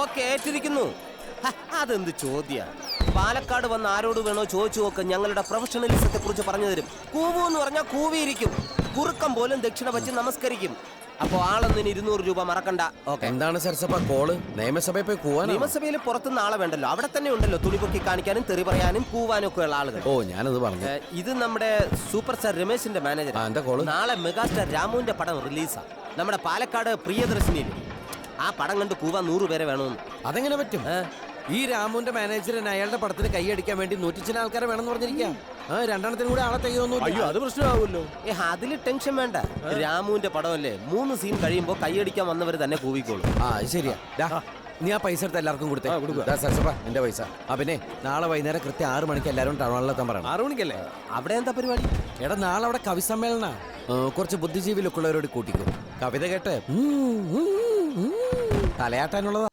Okay ഏറ്റിരിക്കുന്നു. അതെന്ത് ചോദ്യ? പാലക്കാട് വന്ന് ആരോട് വേണോ ചോദിച്ചു നോക്ക്, ഞങ്ങളുടെ പ്രൊഫഷണലിസത്തെ കുറിച്ച് പറഞ്ഞു തരും. കൂവു എന്ന് പറഞ്ഞാൽ കൂവിയിരിക്കും, കുറുക്കം പോലും ദക്ഷിണ വച്ച് നമസ്കരിക്കും. അപ്പൊ ആളൊന്നിന് 200 രൂപ മറക്കണ്ട. എന്താണ് സരസപ്പ കോള്? നിയമസഭയിൽ പോയി കൂവാൻ? നിയമസഭയിൽ പുറത്തുനിന്ന് ആളെ വേണ്ടല്ലോ, അവിടെ തന്നെ ഉണ്ടല്ലോ തുണിപൊക്കി കാണിക്കാനും തെറി പറയാനും കൂവാനും ഒക്കെ ഉള്ള ആളുകൾ. ഓ, ഞാനത് പറഞ്ഞു. ഇത് നമ്മുടെ സൂപ്പർ സ്റ്റാർ രമേശിന്റെ മാനേജർ. എന്താ കോള്? നാളെ മെഗാസ്റ്റാർ രാമുവിന്റെ പടം റിലീസാ. നമ്മുടെ പാലക്കാട് പ്രിയദർശിനിയിൽ ആ പടം കണ്ട് കൂവാൻ 100 പേരെ വേണമെന്ന്. അതെങ്ങനെ പറ്റും? ഈ രാമുവിന്റെ മാനേജറിന് അയാളുടെ പടത്തിന് കൈയടിക്കാൻ വേണ്ടി 100 ആൾക്കാരെ വേണമെന്ന് പറഞ്ഞിരിക്കാം. രണ്ടെണ്ണത്തിന് കൂടെ ആളെ തെയ്യൊന്നും. അയ്യോ, അത് പ്രശ്നമാവുമല്ലോ. അതില് ടെൻഷൻ വേണ്ട. രാമുവിന്റെ പടമല്ലേ, 3 സീൻ കഴിയുമ്പോ കൈയടിക്കാൻ വന്നവർ തന്നെ കൂവിക്കോളും. ശരിയാ. നീ ആ പൈസ എടുത്ത് എല്ലാവർക്കും കൊടുത്തേ. സരസപ്പ എന്റെ പൈസ. പിന്നെ നാളെ വൈകുന്നേരം കൃത്യം 6 മണിക്ക് എല്ലാവരും ടൗൺ ഹാളിലെത്താൻ പറയണം. 6 മണിക്കല്ലേ? അവിടെ എന്താ പരിപാടി? എടാ, നാളെ അവിടെ കവി സമ്മേളന. കുറച്ച് ബുദ്ധിജീവി ലുക്കുള്ളവരോട് കൂട്ടിക്കും. കവിത കേട്ട് തലയാട്ടാനുള്ളതാ.